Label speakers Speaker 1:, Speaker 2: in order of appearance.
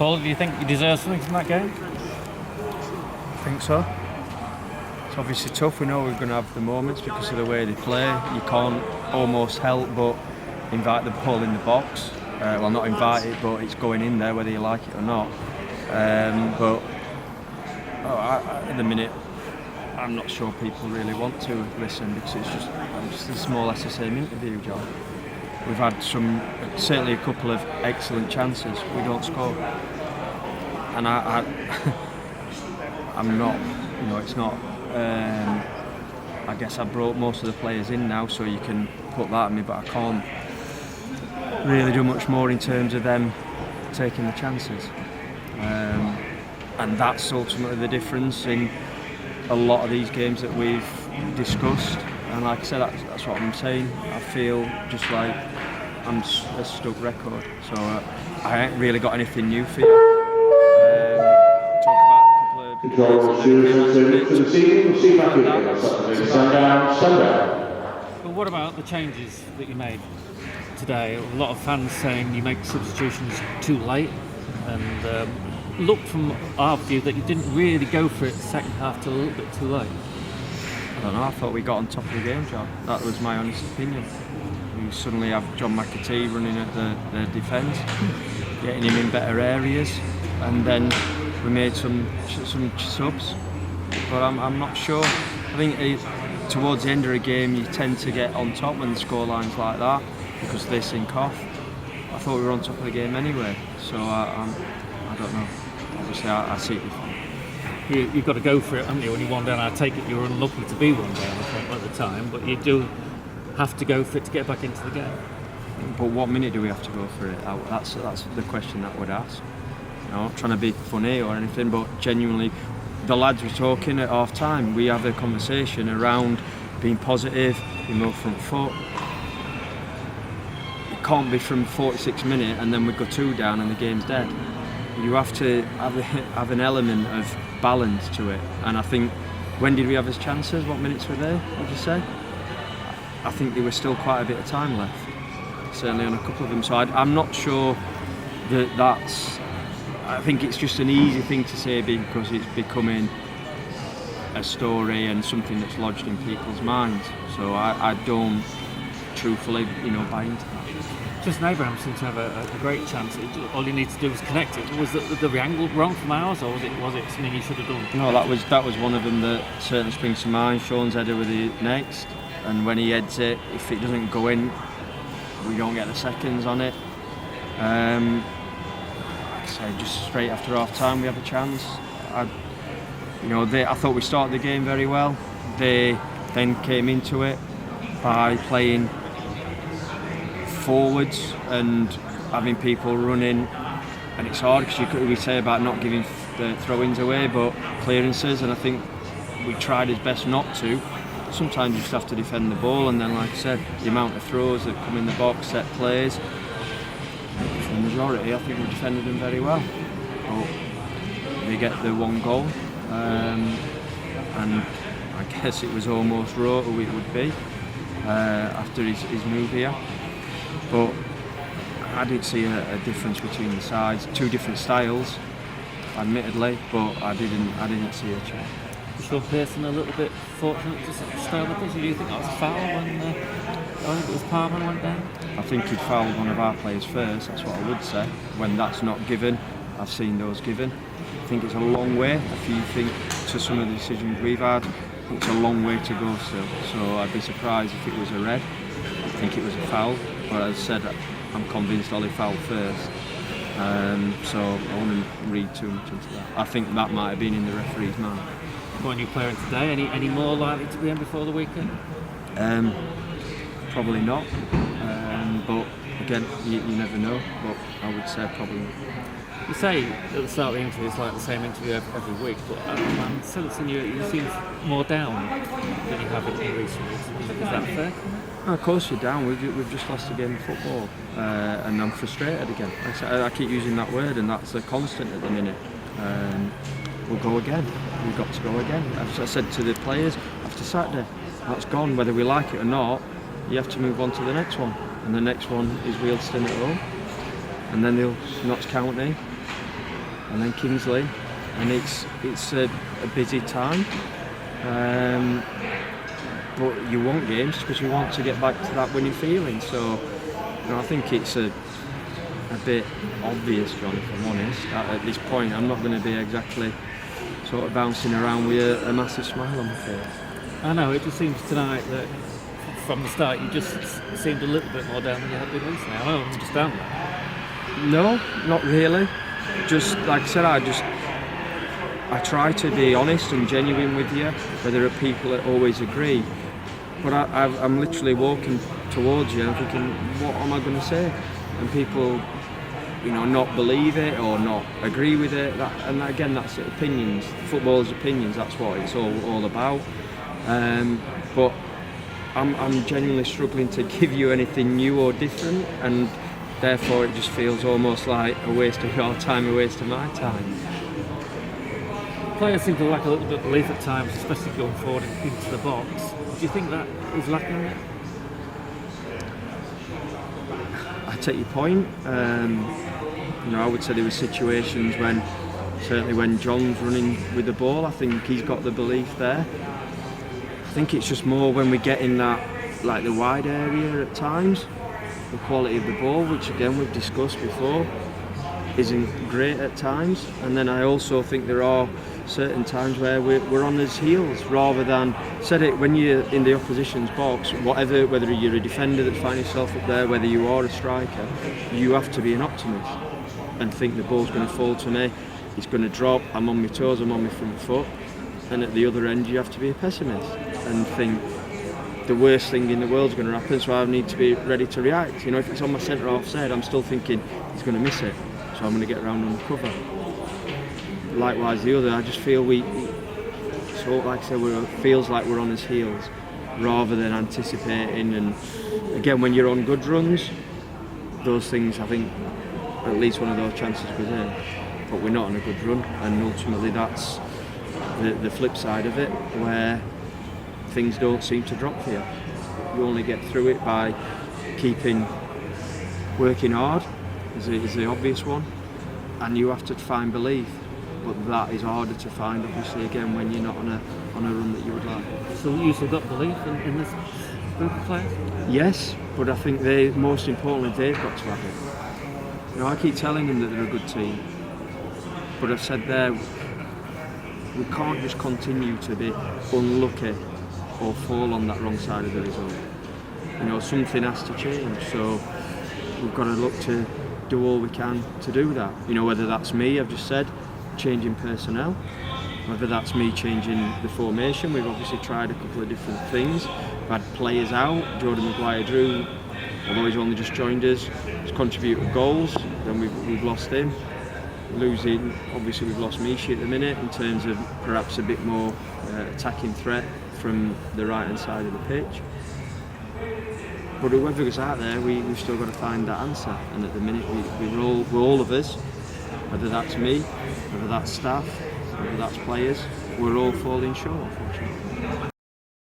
Speaker 1: Paul, do you think you deserve something from that game?
Speaker 2: I think so. It's obviously tough. We know we're going to have the moments because of the way they play. You can't almost help but invite the ball in the box. Well, not invite it, but it's going in there whether you like it or not. At the minute, I'm not sure people really want to listen because it's just more or less the same interview, John. We've had certainly a couple of excellent chances. We don't score, and I'm not. It's not. I guess I brought most of the players in now, so you can put that on me, but I can't really do much more in terms of them taking the chances. And that's ultimately the difference in a lot of these games that we've discussed. And like I said, that's what I'm saying. I feel just like I'm a stuck record. So I ain't really got anything new for you. Talk about a couple of
Speaker 3: Control to the scene. We'll see back again. Sundown.
Speaker 1: But what about the changes that you made today? A lot of fans saying you make substitutions too late, and looked from our view that you didn't really go for it the second half till a little bit too late.
Speaker 2: I don't know, I thought we got on top of the game, John. That was my honest opinion. We suddenly have John McAtee running at the defence, getting him in better areas, and then we made some subs. But I'm not sure. I think towards the end of a game you tend to get on top when the scoreline's like that because they sink off. I thought we were on top of the game anyway, so I don't know. Obviously, I see it different.
Speaker 1: You've got to go for it, haven't you? When you 1 down, I take it you were unlucky to be 1 down, I think, at the time, but you do have to go for it to get back into the game.
Speaker 2: But what minute do we have to go for it? That's the question that I would ask. Not trying to be funny or anything, but genuinely, the lads were talking at half time. We have a conversation around being positive, being more front foot. It can't be from 46 minutes and then we go 2 down and the game's dead. You have to have an element of balance to it, and I think when did we have his chances? What minutes were there? Would you say? I think there was still quite a bit of time left, certainly on a couple of them. So I'm not sure that's. I think it's just an easy thing to say because it's becoming a story and something that's lodged in people's minds. So I don't truthfully, buy into that.
Speaker 1: Justin Abraham seemed to have a great chance. All you need to do is connect it. Was the angle wrong from ours, or was it something you should have done?
Speaker 2: No, that was one of them that certainly springs to mind. Sean's header with the next, and when he heads it, if it doesn't go in, we don't get the seconds on it. Like I say, just straight after half time, we have a chance. I thought we started the game very well. They then came into it by playing forwards and having people running, and it's hard because we say about not giving the throw-ins away, but clearances, and I think we tried his best not to. Sometimes you just have to defend the ball, and then, like I said, the amount of throws that come in the box, set plays, for the majority, I think we defended them very well. But they get the 1 goal, and I guess it was almost raw who it would be after his move here. But I did see a difference between the sides, 2 different styles, admittedly, but I didn't see a change.
Speaker 1: Was Sean Pearson a little bit fortunate to stay on the pitch? Do you think that was a foul when I think it was Palmer went down?
Speaker 2: I think he'd fouled one of our players first, that's what I would say. When that's not given, I've seen those given. I think it's a long way, if you think to some of the decisions we've had, it's a long way to go still. So I'd be surprised if it was a red. I think it was a foul. But as I said, I'm convinced Ollie fouled first, so I wouldn't read too much into that. I think that might have been in the referee's mind.
Speaker 1: What are you playing today? Any more likely to be in before the weekend?
Speaker 2: Probably not, but again, you never know, but I would say probably not.
Speaker 1: You say at the start of the interview it's like the same interview every week, but I'm sensing you seem more down than you have in recent weeks. Is that fair?
Speaker 2: No, of course you're down. We've just lost a game of football, and I'm frustrated again. I keep using that word, and that's a constant at the minute. We'll go again. We've got to go again. As I said to the players after Saturday, that's gone. Whether we like it or not, you have to move on to the next one, and the next one is Wealdstone at home, and then they'll Notts County, and then Kingsley, and it's a busy time. But you want games because you want to get back to that winning feeling. So I think it's a bit obvious, John, if I'm honest. At this point, I'm not going to be exactly sort of bouncing around with a massive smile on my face.
Speaker 1: I know, it just seems tonight that from the start you just seemed a little bit more down than you have been recently. I don't understand that.
Speaker 2: No, not really. Just like I said, I try to be honest and genuine with you, but there are people that always agree. But I'm literally walking towards you and thinking, what am I going to say? And people, not believe it or not agree with it. And again, that's opinions. Football's opinions. That's what it's all about. But I'm genuinely struggling to give you anything new or different, and therefore it just feels almost like a waste of your time, a waste of my time.
Speaker 1: Players seem to lack a little bit of belief at times, especially going forward into the box. Do you think that is lacking?
Speaker 2: I take your point. I would say there were situations certainly when John's running with the ball, I think he's got the belief there. I think it's just more when we get in that, like the wide area at times, the quality of the ball, which again we've discussed before, isn't great at times. And then I also think there are certain times where we're on his heels rather than when you're in the opposition's box, whether you're a defender that's finding yourself up there, whether you are a striker, you have to be an optimist and think the ball's going to fall to me, it's going to drop, I'm on my toes, I'm on my front foot. And at the other end you have to be a pessimist and think the worst thing in the world's going to happen, so I need to be ready to react. If it's on my centre half side, I'm still thinking he's going to miss it, so I'm going to get around on the cover. Likewise the other, I just feel feels like we're on his heels rather than anticipating. And again, when you're on good runs, those things, I think at least one of those chances goes in, but we're not on a good run, and ultimately that's the flip side of it, where things don't seem to drop for you. You only get through it by working hard is the obvious one, and you have to find belief. But that is harder to find, obviously, again, when you're not on a run that you would like.
Speaker 1: So you still got belief in this group of players?
Speaker 2: Yes, but I think most importantly, they've got to have it. I keep telling them that they're a good team, but I've said there, we can't just continue to be unlucky or fall on that wrong side of the result. Something has to change, so we've got to look to do all we can to do that. Whether that's me, I've just said, changing personnel, whether that's me changing the formation. We've obviously tried a couple of different things. We've had players out. Jordan Maguire-Drew, although he's only just joined us, has contributed goals. Then we've lost him. Obviously we've lost Mishi at the minute in terms of perhaps a bit more attacking threat from the right hand side of the pitch. But whoever goes out there, we've still got to find that answer. And at the minute, we're all of us, whether that's me, whether that's staff, whether that's players, we're all falling short, unfortunately.